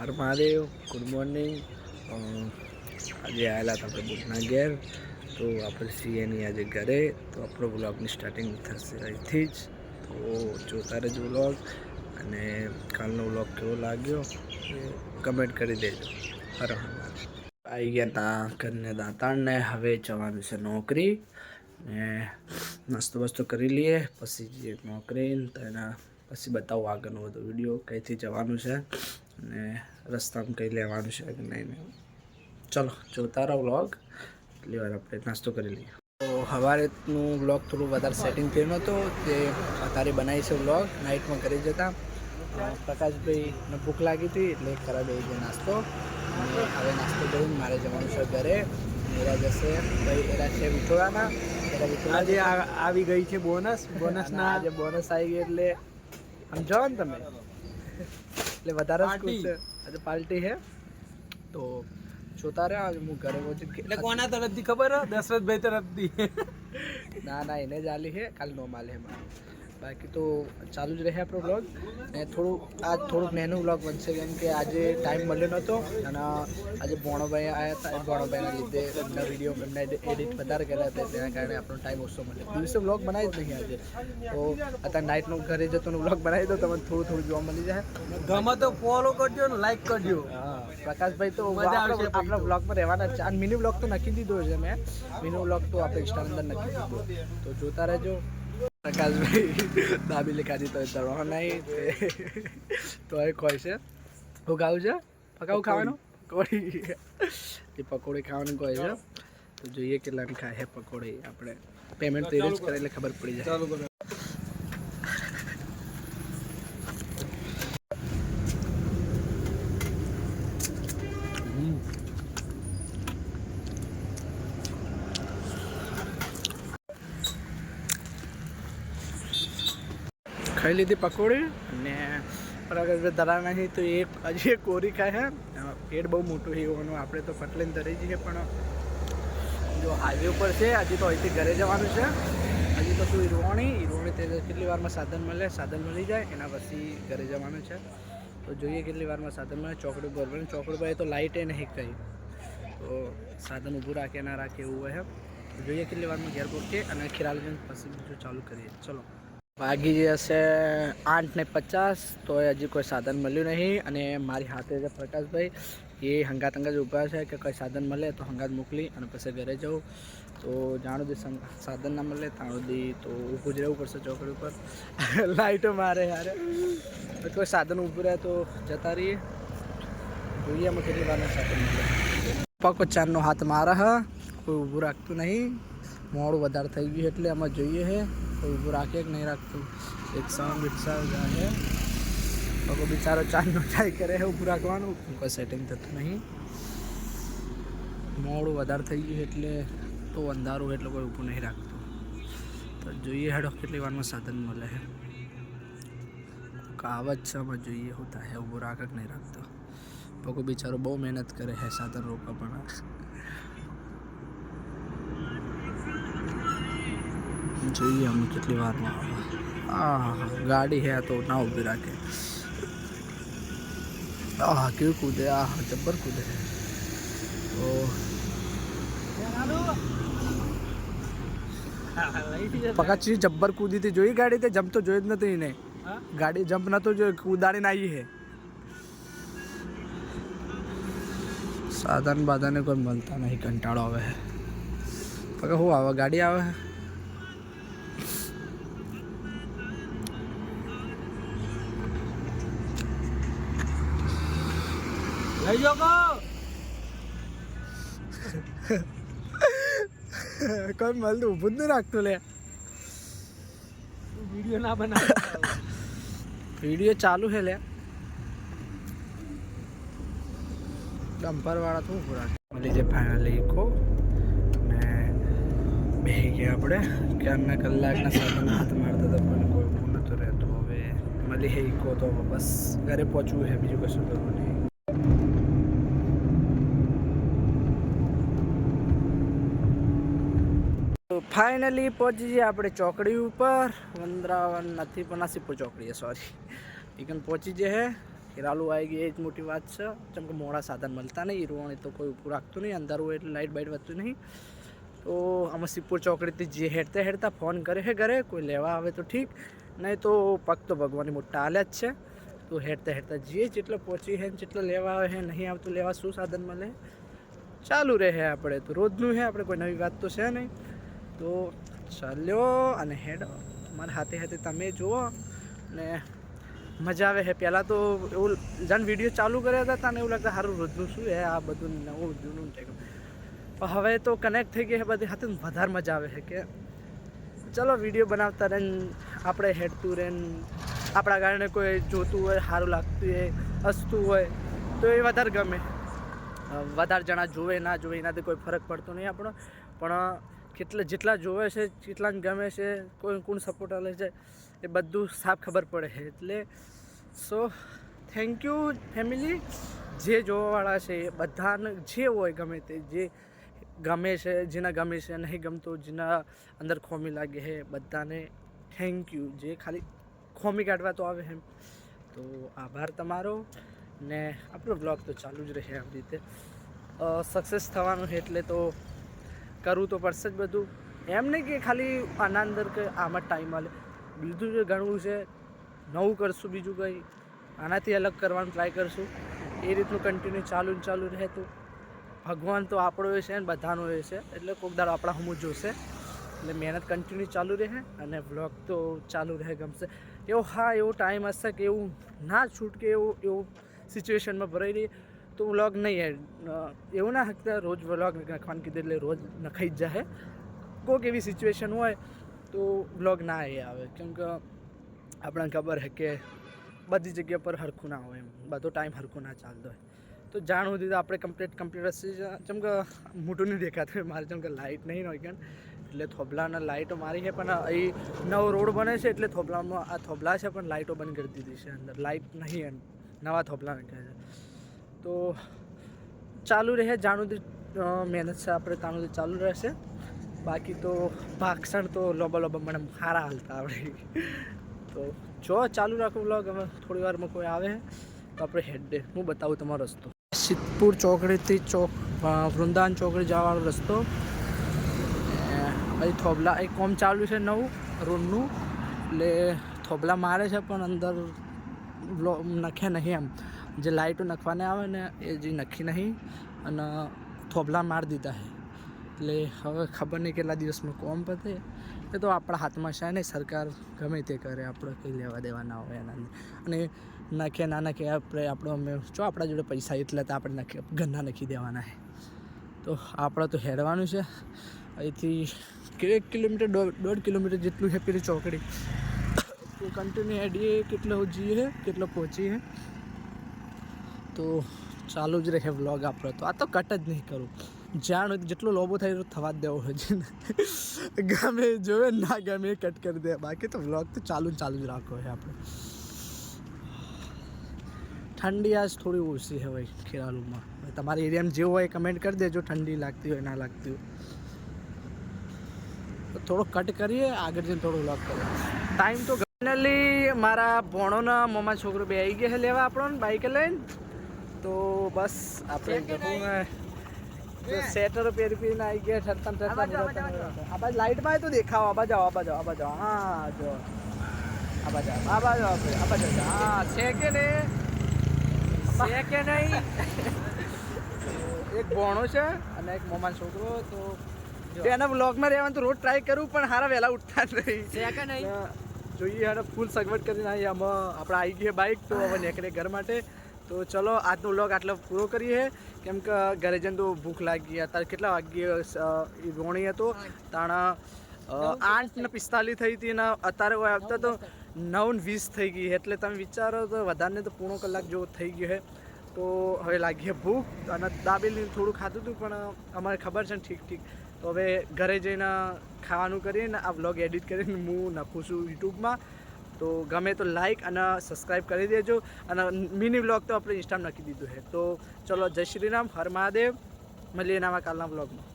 હર Mahadev. Good morning. આજે આવેલા હતા આપણે બુટના ઘેર, તો આપણે સીએની આજે ઘરે. તો આપણો વ્લોગની સ્ટાર્ટિંગ થશે અહીંથી જ. તો જોતા રહેજો વ્લોગ, અને કાલનો વ્લોગ કેવો લાગ્યો એ કમેન્ટ કરી દેજો. હર હર મહાદેવ. આવી ગયા તા ઘરને દાંતાણને, હવે જવાનું છે નોકરી. ને નાસ્તો વાસ્તો કરી લઈએ, પછી જઈએ નોકરી. તો એના પછી બતાવું આગળનો બધો વિડીયો, કંઈથી જવાનું છે અને રસ્તામાં કંઈ લેવાનું છે કે નહીં. ચલો જોતા રહો વ્લોગ. એટલી વાર આપણે નાસ્તો કરી લઈએ. તો સવારેનું વ્લોગ થોડું વધારે સેટિંગ થયું નહોતું, તે અત્યારે બનાવી છે વ્લોગ. નાઇટમાં ઘરે જતા પ્રકાશભાઈને ભૂખ લાગી હતી એટલે ખરાબ આવી ગયો નાસ્તો. અને હવે નાસ્તો કરીને મારે જવાનું છે ઘરે. મેરા જશે ભાઈ, એરા છે વિઠોળાના. આજે આવી ગઈ છે બોનસના આજે બોનસ આવી ગઈ એટલે સમજો ને તમે, એટલે વધારે જ ખુશ છે. આજે પાર્ટી છે તો જોતા રહ્યા. આજે હું ઘરે પહોંચી એટલે કોના તરફથી ખબર હે? દશરથભાઈ તરફથી. ના એને જ આલી છે, કાલ નો માલે એમાં. બાકી તો ચાલુ જ રહે આપણો વ્લોગ. ને થોડુંક નેનું વ્લોગ બનશે, કેમ કે આજે ટાઈમ મળ્યો નહોતો. અને આજે ભોણોભાઈ આવ્યા હતા. ભોણોભાઈના લીધે એમના વિડીયો એમને એડિટ વધારે કર્યા હતા, તેના કારણે આપણો ટાઈમ ઓછો મળ્યો. દિવસે વ્લોગ બનાવી જ નહીં આજે. તો અત્યારે નાઇટનો ઘરે જતો વ્લોગ બનાવી દો, તમને થોડું જોવા મળી જાય. ગમે તો ફોલો કરજો ને લાઈક કરજો. હા, પ્રકાશભાઈ તો આપણા વ્લોગમાં રહેવાના છે. આ મિની વ્લોગ તો નક્કી દીધો છે મેં. મિની વ્લોગ તો આપણે ઇન્સ્ટાની અંદર નક્કી દીધો, તો જોતા રહેજો. પ્રકાશભાઈ દાબેલી ખાધી તો દડવા નહીં, તો એ કોઈ છે હું ખાવું છે પકાવું ખાવાનું પકોડી. એ પકોડી ખાવાનું કહે છે. તો જોઈએ કેટલાની ખાય છે પકોડી. આપણે પેમેન્ટ તો એ જ કરે એટલે ખબર પડી જાય. ખાઈ લીધી પકોડી, અને પ્રકાશભાઈ ધરા નહીં તો એક હજી એક કોરી ખાય છે. પેટ બહુ મોટું છે એવાનું. આપણે તો પટલેને ધરી જઈએ, પણ જો હાઈવે ઉપર છે. હજી તો અહીંથી ઘરે જવાનું છે. હજી તો શું ઈરવાણી તે કેટલી વારમાં સાધન મળી જાય એના પછી ઘરે જવાનું છે. તો જોઈએ કેટલી વારમાં સાધન મળે. ચોકડી પર ચોકડી તો લાઇટે નહીં કહી, તો સાધન ઊભું રાખે ના રાખે એવું હોય. તો જોઈએ કેટલી વારમાં ઘેર પહોંચીએ અને ખીરાલગંજ પછી બીજું ચાલુ કરીએ. ચલો. વાગી જશે 8:50, તો હજી કોઈ સાધન મળ્યું નહીં. અને મારી હાથે છે પ્રકાશભાઈ, એ હંગાત ઊભા છે કે કોઈ સાધન મળે તો હંગાત મોકલી અને પછી ઘરે જવું. તો જાણું દે સાધન ના મળે તાણું દી તો ઊભું જ રહેવું પડશે ચોકડી ઉપર. લાઈટો મારે યારે, કોઈ સાધન ઊભું રહે તો જતા રહીએ. જોઈએ અમે કેટલી વારનું સાધન મળે. પકો ચારનો હાથ મારે હ, કોઈ ઊભું રાખતું નહીં. મોડું વધારે થઈ ગયું એટલે આમાં જોઈએ છે કોઈ ઊભું રાખે કે નહીં રાખતું. રિક્ષા જાય પકો બિચારો ચારનો ટ્રાય કરે છે ઊભું રાખવાનું, કોઈ સેટિંગ થતું નહીં. મોડું વધારે થઈ ગયું એટલે તો અંધારું એટલે કોઈ ઊભું નહીં રાખતું. તો જોઈએ હેડો કેટલી વારમાં સાધન મળે છે. કાવત છે આમાં, જોઈએ શું થાય. ઊભું રાખે કે નહીં રાખતો. પકો બિચારો બહુ મહેનત કરે છે સાધન રોકવા, પણ જોઈએ અમે કેટલી વારમાં આવે. ગાડી હે તો ના ઊભી રાખે. કેવું કૂદે, જબ્બર કૂદે. તો પકાચી જબ્બર કૂદી હતી, જોઈ ગાડી તે જમ્પ તો જોઈ જ નથી એને. ગાડી જમ્પ નતો જોઈ, કૂદાડીને આવી છે. સાધન બાધાને કોઈ મળતા નહીં, કંટાળો આવે છે. પકા શું આવે, ગાડી આવે છે. કોઈ મળતું ઊભું જ નહીં રાખતું લે. વિડીયો ના બનાવ. વિડીયો ચાલુ છે લે. ડમ્પર વાળા તો ઊભું રાખે. મળી જાય ફાઇનલી ઇકો, ને બે ગયા આપણે. ક્યારના કલાકના સાધન હાથ મારતા હતા પણ કોઈ ઊભું નહોતું રહેતું. હવે મળી છે ઇકો, તો બસ ઘરે પહોંચવું છે, બીજું કશું કરવું નહીં. ફાઇનલી પહોંચી જઈએ આપણે ચોકડી ઉપર. વંદરાવન નથી પણ નાસીપુર ચોકડી, સોરી. એકન પહોંચી જઈએ. ખેરાલુ આવી ગઈ એ જ મોટી વાત છે. જેમ કે મોડા સાધન મળતા નહીં, રોવાણી તો કોઈ ઉપર રાખતું નહીં, અંધારું હોય એટલે લાઇટ બાઇટ વધતું નહીં. તો આમાં સિદ્ધપુર ચોકડીથી જે હેડતા ફોન કરે છે ઘરે, કોઈ લેવા આવે તો ઠીક, નહીં તો પગ તો ભગવાનની મોટા હાલ્યા જ છે. તો હેડતા જઈએ, જેટલો પહોંચી હે જેટલો લેવા આવે છે, નહીં આવતું લેવા શું સાધન મળે, ચાલુ રહે. આપણે તો રોજનું છે, આપણે કોઈ નવી વાત તો છે નહીં. તો ચાલ્યો અને હેડ મારા હાથે તમે જુઓ ને મજા આવે છે. પહેલાં તો એવું જાણ વિડીયો ચાલુ કર્યા હતા તને એવું લાગતા સારું રોજનું શું હે આ બધું નવું જૂનું ટાઈપ. પણ હવે તો કનેક્ટ થઈ ગઈ છે બધી હાથે, વધારે મજા આવે છે કે ચલો વિડીયો બનાવતા રહે, આપણે હેડતું રહે, આપણા કારણે કોઈ જોતું હોય, સારું લાગતું હોય, હસતું હોય તો એ વધારે ગમે. વધારે જણા જોવે ના જોવે એનાથી કોઈ ફરક પડતો નહીં આપણો, પણ જેટલા જોવે છે, કેટલાને ગમે છે, કોઈ કોણ સપોર્ટ કરે છે એ બધું સાફ ખબર પડે છે. એટલે સો થેન્ક યુ ફેમિલી, જે જોવાવાળા છે એ બધાને જે હોય ગમે તે, જે ગમે છે, જેના ગમે છે, નહીં ગમતો, જેના અંદર ખોમી લાગે છે, બધાને થેન્ક યુ. જે ખાલી ખોમી કાઢવા તો આવે એમ, તો આભાર તમારો. ને આપણો બ્લોગ તો ચાલુ જ રહે આવી રીતે. સક્સેસ થવાનું છે એટલે તો કરવું તો પડશે જ બધું. એમ નહીં કે ખાલી આના અંદર કે આમાં ટાઈમ મળે, બીજું જે ઘણું છે નવું કરશું, બીજું કંઈ આનાથી અલગ કરવાનું ટ્રાય કરશું. એ રીતનું કન્ટિન્યુ ચાલુ રહે. તો ભગવાન તો આપણો એ છે ને બધાનો એ છે, એટલે કોઈક દાડો આપણા હમું જોશે. એટલે મહેનત કન્ટિન્યુ ચાલુ રહે અને વ્લોગ તો ચાલુ રહે, ગમશે. એવો ટાઈમ હશે કે એવું ના છૂટકે, એવું સિચ્યુએશનમાં ભરાઈ રહી તો વ્લોગ નહીં. એવું ના હકતા રોજ વ્લોગ નખવાનું કીધું એટલે રોજ નખાઈ જ જાય. કોઈક એવી સિચ્યુએશન હોય તો વ્લોગ ના આવે, કેમ કે આપણને ખબર છે કે બધી જગ્યા પર હરખું ના હોય, એમ બધો ટાઈમ હરખું ના ચાલતો હોય. તો જાણ સુધી તો આપણે કમ્પ્લીટ હશે. જેમ કે મોટું નહીં દેખાતું હોય મારે, જેમ કે લાઇટ નહીં હોય કે એટલે થોભલાના લાઇટો મારી છે, પણ અહીં નવો રોડ બને છે એટલે થોભલામાં આ થોભલા છે પણ લાઇટો બંધ કરી દીધી છે. અંદર લાઇટ નહીં, નવા થોભલા નાખ્યા છે. તો ચાલુ રહે, જાણું મહેનત છે આપણે તાણું ચાલુ રહેશે. બાકી તો ભાક્ષણ તો લોબા મને સારા હાલતા આવડે. તો જો ચાલુ રાખો વ્લોગ. હવે થોડી વારમાં કોઈ આવે તો આપણે હેડ દે, હું બતાવું તમારો રસ્તો. સિદ્ધપુર ચોકડીથી વૃંદાવન ચોકડી જવાનો રસ્તો. પછી થોભલા એક કોમ ચાલુ છે નવું રોડનું, એટલે થોભલા મારે છે પણ અંદર નખે નહીં. એમ જે લાઇટો નખવાને આવે ને એ જે નખી નહીં અને થોભલા મારી દીધા છે. એટલે હવે ખબર નહીં કેટલા દિવસમાં કોમ પતે. એ તો આપણા હાથમાં છે ને, સરકાર ગમે તે કરે, આપણે કંઈ લેવા દેવા ના હોય એના. અને નાખે ના નાખે આપણો અમે જો આપણા જોડે પૈસા એટલા તો આપણે ઘરના નાખી દેવાના છે. તો આપણે તો હેડવાનું છે અહીંથી 1 કિલોમીટર 1.5 કિલોમીટર જેટલું છે પેલી ચોકડી. તો કન્ટિન્યુ હેડીએ, કેટલો જઈએ કેટલો પહોંચીએ. તો ચાલુ જ રહે વ્લોગ આપણો. તો આ તો કટ જ નહીં કરું, જાણ જેટલો લોબો થાય એટલો થવા જ દેવો હોય છે. ગમે જોવે ના ગમે કટ કરી દે, બાકી તો વ્લોગ તો ચાલુ જ રાખવો હોય આપણે. ઠંડી આજ થોડી ઓછી છે ભાઈ ખેરાલુમાં. તમારા એરિયામાં જેવું હોય કમેન્ટ કરી દેજો, ઠંડી લાગતી હોય ના લાગતી હોય. તો થોડો કટ કરીએ, આગળ જઈને થોડું વ્લોગ કરીએ. ટાઈમ તો ફાઇનલી મારા ભણોના મમ્મા છોકરો બે આવી ગયા છે લેવા આપણને બાઈક લઈને. તો બસ આપણે સેટર પહેરીને આવી ગયા. ઠરતા આ બાજુ લાઇટમાં તો દેખાવ. આ બાજુ હા જો આ બાજુ હા છે કે નહીં. એક ભણો છે અને એક મમ્મા છોકરો. તો એના બ્લોગમાં રહેવાનું તો રોજ ટ્રાય કરું, પણ સારા વહેલા ઉઠતા નહીં. જોઈએ અને ફૂલ સગવડ કરીને આમાં આપણે આવી ગઈએ બાઇક. તો હવે નીકળે ઘર માટે. તો ચલો આજનો વ્લોગ આટલો પૂરો કરીએ, કેમ કે ઘરે જઈને તો ભૂખ લાગી. અત્યારે કેટલા વાગ્યે રોણી હતો તાણા 8:45 થઈ હતી ને અત્યારે આવતા તો 9:20 થઈ ગઈ. એટલે તમે વિચારો તો વધારે તો પૂર્ણ કલાક જેવો થઈ ગયો છે. તો હવે લાગીએ ભૂખ અને દાબેલી થોડું ખાધું હતું, પણ અમારે ખબર છે ને ઠીક. તો હવે ઘરે જઈને ખાવાનું કરીને આ વ્લોગ એડિટ કરીને હું નાખું છું યુટ્યુબમાં. તો ગમે તો લાઈક અને સબસ્ક્રાઈબ કરી દેજો. અને મિની વ્લોગ તો આપણે ઇન્સ્ટામાં નાખી દીધું છે. તો ચલો, જય શ્રી રામ, હર મહાદેવ. મળીએ નવા કાલના વ્લોગમાં.